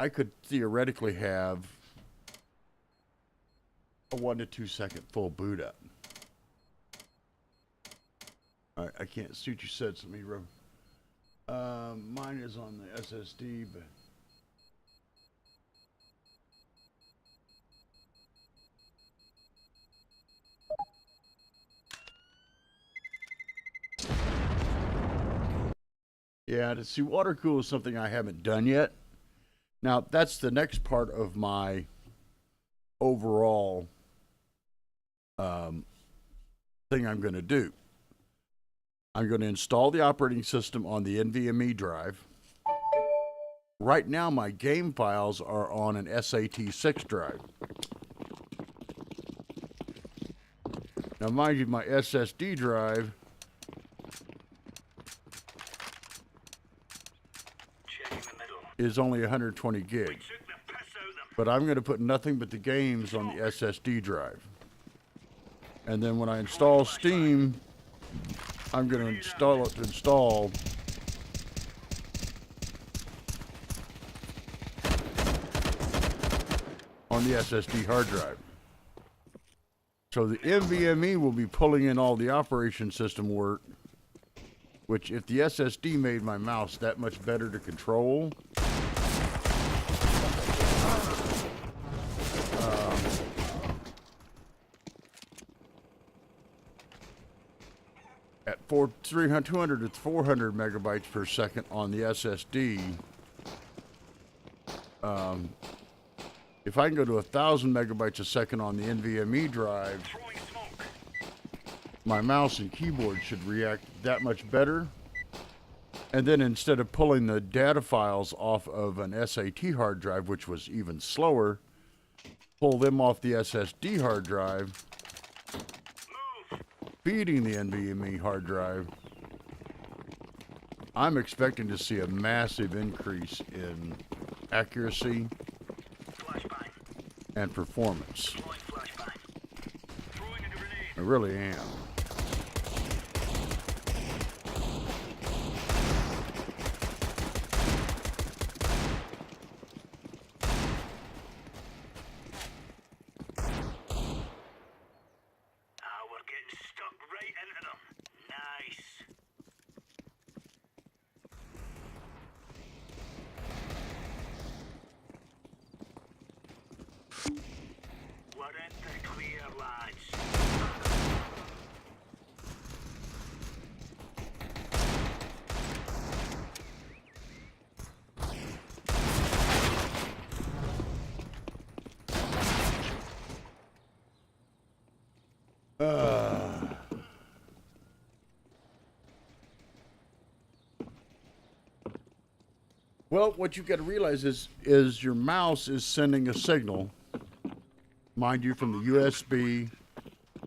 I could theoretically have a 1 to 2 second full boot up. All right, I can't see what you said, so let me rub. Mine is on the SSD, but yeah, to see water cool is something I haven't done yet. Now, that's the next part of my overall thing I'm going to do. I'm going to install the operating system on the NVMe drive. Right now, my game files are on an SAT6 drive. Now, mind you, my SSD drive is only 120 gigs. But I'm going to put nothing but the games on the SSD drive. And then when I install Steam, I'm going to install on the SSD hard drive. So the NVMe will be pulling in all the operation system work, which if the SSD made my mouse that much better to control, at 200 to 400 megabytes per second on the SSD, if I can go to 1,000 megabytes a second on the NVMe drive, my mouse and keyboard should react that much better. And then instead of pulling the data files off of an SAT hard drive, which was even slower, pull them off the SSD hard drive, feeding the NVMe hard drive. I'm expecting to see a massive increase in accuracy and performance. I really am. Well, what you've got to realize is your mouse is sending a signal, mind you, from the USB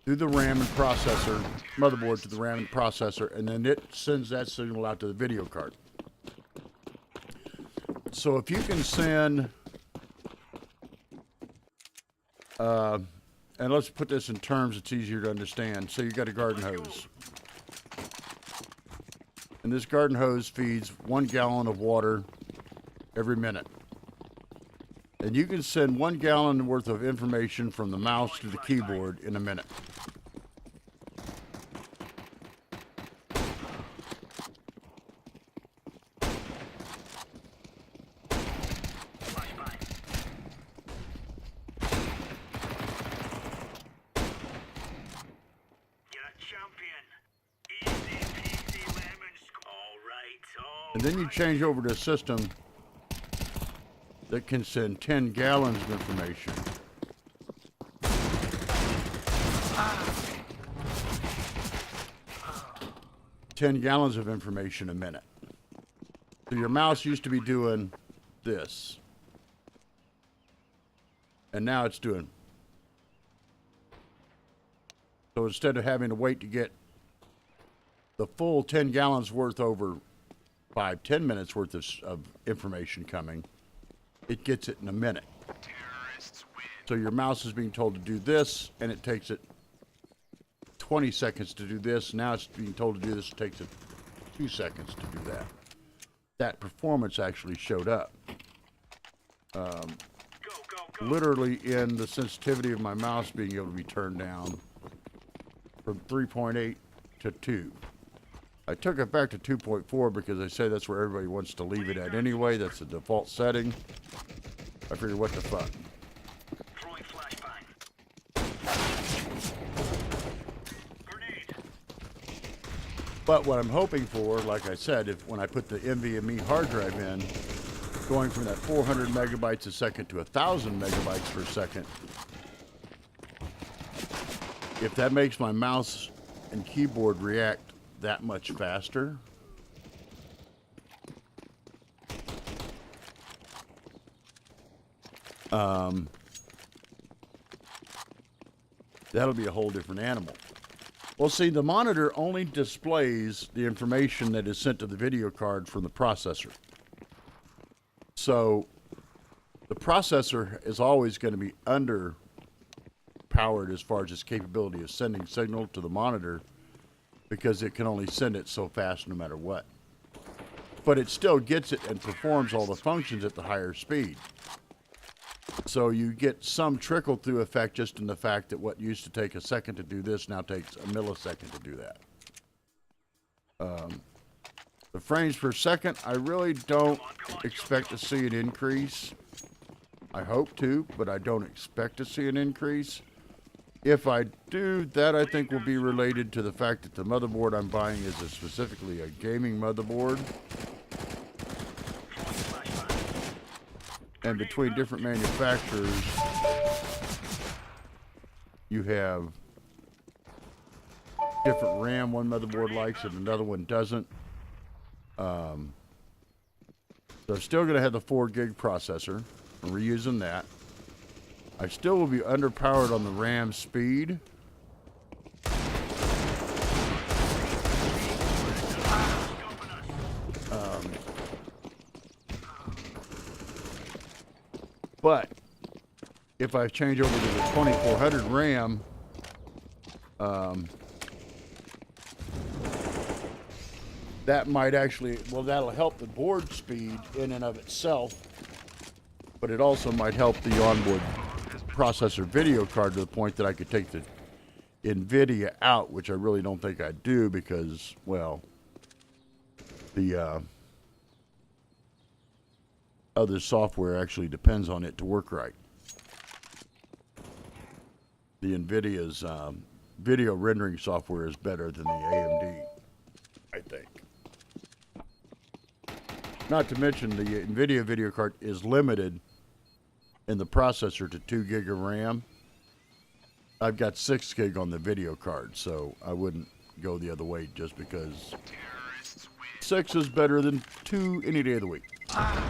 through the RAM and processor, motherboard to the RAM and processor, and then it sends that signal out to the video card. So if you can send, and let's put this in terms it's easier to understand. So you've got a garden hose. And this garden hose feeds 1 gallon of water every minute. And you can send 1 gallon worth of information from the mouse to the keyboard in a minute. And then you change over to a system that can send 10 gallons of information. Ten gallons of information a minute. So your mouse used to be doing this. And now it's doing. So instead of having to wait to get the full 10 gallons worth over 5-10 minutes worth of information coming, it gets it in a minute. So your mouse is being told to do this, and it takes it 20 seconds to do this. Now it's being told to do this, it takes it 2 seconds to do that. That performance actually showed up. literally in the sensitivity of my mouse being able to be turned down from 3.8 to 2. I took it back to 2.4 because I say that's where everybody wants to leave it at anyway. That's the default setting. I figured, what the fuck. But what I'm hoping for, like I said, if when I put the NVMe hard drive in, going from that 400 megabytes a second to 1,000 megabytes per second, if that makes my mouse and keyboard react that much faster, that'll be a whole different animal. Well, see, the monitor only displays the information that is sent to the video card from the processor. So the processor is always going to be underpowered as far as its capability of sending signal to the monitor, because it can only send it so fast no matter what. But it still gets it and performs all the functions at the higher speed. So you get some trickle-through effect just in the fact that what used to take a second to do this now takes a millisecond to do that. The frames per second, I really don't expect to see an increase. I hope to, but I don't expect to see an increase. If I do, that I think will be related to the fact that the motherboard I'm buying is specifically a gaming motherboard. And between different manufacturers, you have different RAM one motherboard likes and another one doesn't. So I'm still going to have the 4 gig processor, and we're using that. I still will be underpowered on the RAM speed. But if I change over to the 2400 RAM, that might actually, well, that'll help the board speed in and of itself, but it also might help the onboard processor video card to the point that I could take the NVIDIA out, which I really don't think I'd do because, well, the other software actually depends on it to work right. The NVIDIA's video rendering software is better than the AMD, I think. Not to mention the NVIDIA video card is limited in the processor to 2 gig of RAM. I've got 6 gig on the video card, so I wouldn't go the other way just because 6 is better than 2 any day of the week. I'm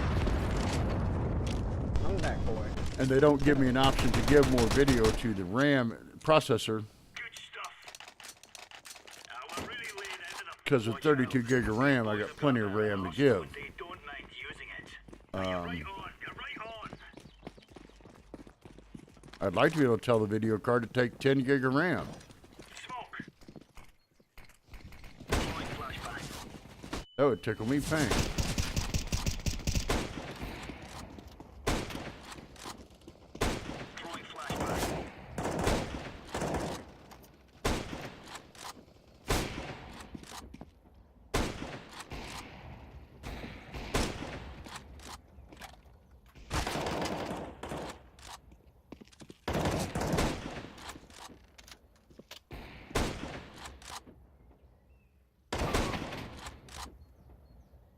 back, boy. And they don't give me an option to give more video to the RAM processor, because with 32 gig of RAM, I got plenty of RAM to give. I'd like to be able to tell the video card to take 10 gig of RAM. That would tickle me pink.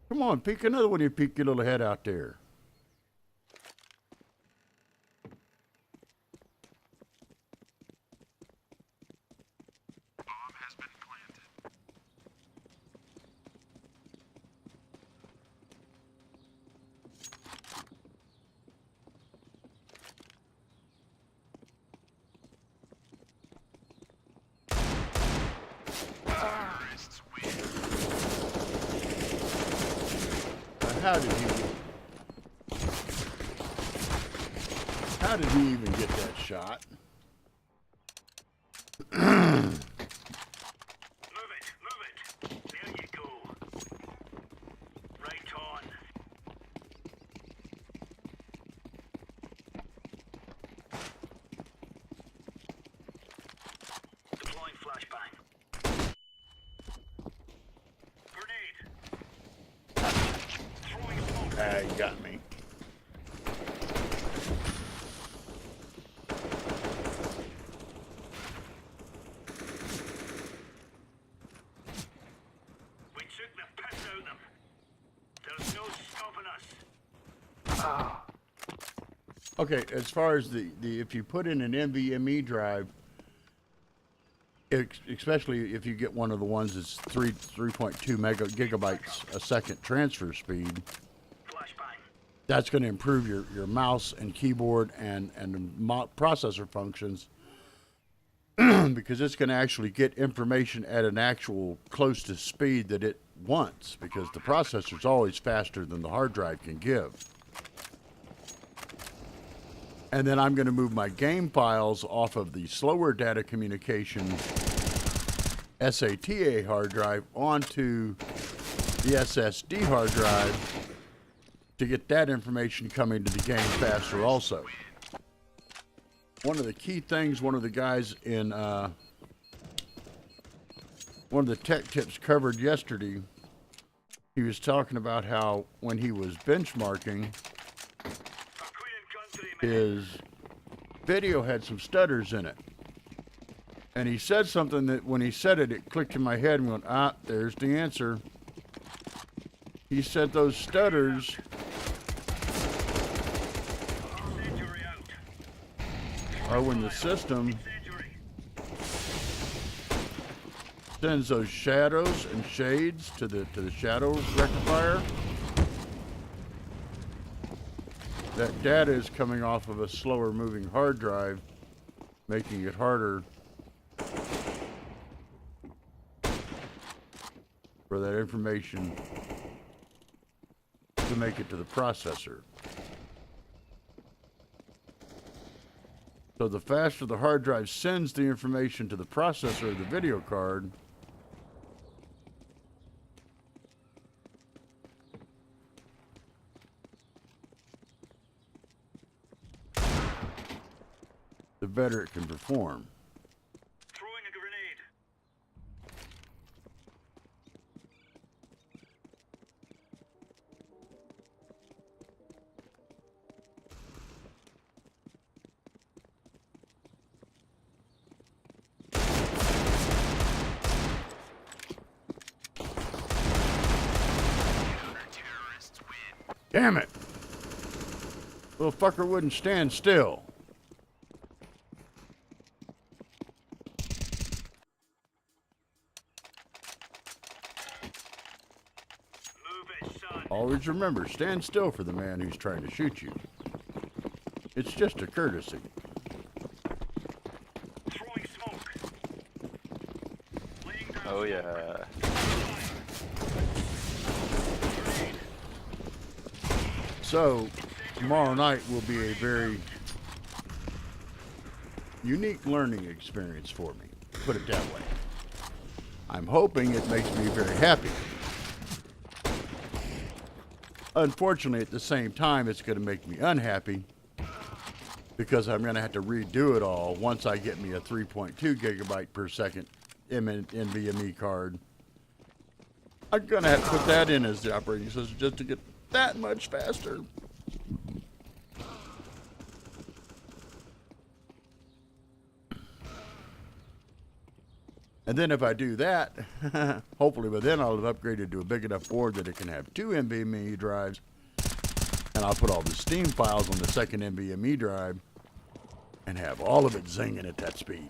Come on, peek another one. You peek your little head out there. Bomb has been planted. Terrorists win. How did he even get that shot? Move it. There you go. Right on. he got me. We took the piss out of them. There's no stopping us. Okay, as far as the if you put in an NVMe drive, especially if you get one of the ones that's 3.2 gigabytes a second transfer speed, Flashbang. that's going to improve your mouse and keyboard and processor functions because it's going to actually get information at an actual close to speed that it wants, because the processor's always faster than the hard drive can give. And then I'm going to move my game files off of the slower data communication SATA hard drive onto the SSD hard drive to get that information coming to the game faster also. One of the key things one of the guys in one of the tech tips covered yesterday, he was talking about how when he was benchmarking, his video had some stutters in it. And he said something that when he said it, it clicked in my head and went, there's the answer. He said those stutters are when the system sends those shadows and shades to the shadow rectifier. That data is coming off of a slower moving hard drive, making it harder for that information to make it to the processor. So the faster the hard drive sends the information to the processor of the video card, the better it can perform. Throwing a grenade. Terrorists win. Damn it! Little fucker wouldn't stand still. Always remember, stand still for the man who's trying to shoot you. It's just a courtesy. Throwing smoke. Laying down Oh yeah. So, tomorrow night will be a very unique learning experience for me, put it that way. I'm hoping it makes me very happy. Unfortunately, at the same time, it's going to make me unhappy because I'm going to have to redo it all once I get me a 3.2 gigabyte per second NVMe card. I'm going to have to put that in as the operating system just to get that much faster. And then if I do that, hopefully by then I'll have upgraded to a big enough board that it can have 2 NVMe drives. And I'll put all the Steam files on the second NVMe drive and have all of it zinging at that speed.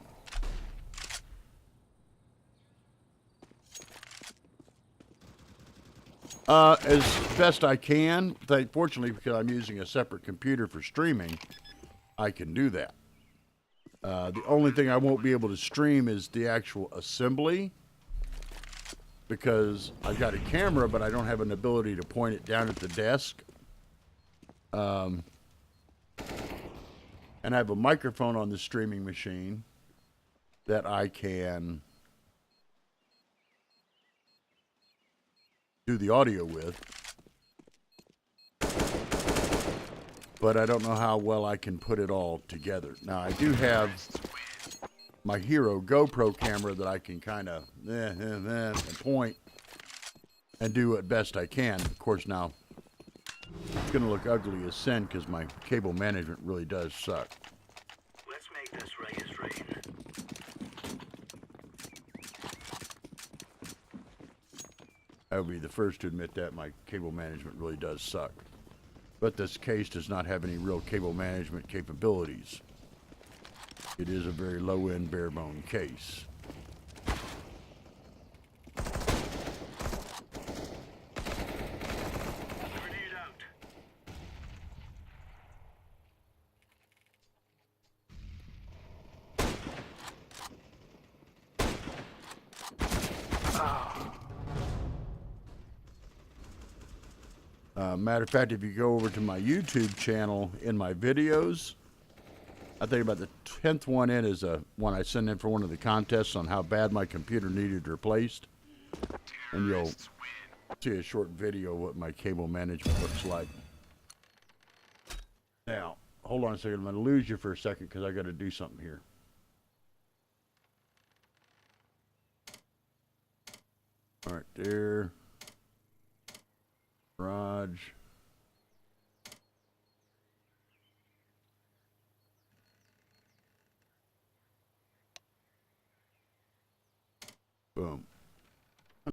As best I can. Fortunately, because I'm using a separate computer for streaming, I can do that. The only thing I won't be able to stream is the actual assembly, because I've got a camera, but I don't have an ability to point it down at the desk. And I have a microphone on the streaming machine that I can do the audio with. But I don't know how well I can put it all together. Now, I do have my Hero GoPro camera that I can kind of point and do what best I can. Of course, now going to look ugly as sin because my cable management really does suck. Let's make this rain as rain. I would be the first to admit that my cable management really does suck. But this case does not have any real cable management capabilities. It is a very low-end, bare-bone case. Grenade out. Matter of fact, if you go over to my YouTube channel in my videos, I think about the 10th one in is one I sent in for one of the contests on how bad my computer needed replaced. And you'll see a short video of what my cable management looks like. Now, hold on a second. I'm going to lose you for a second because I got to do something here. All right, there. Garage.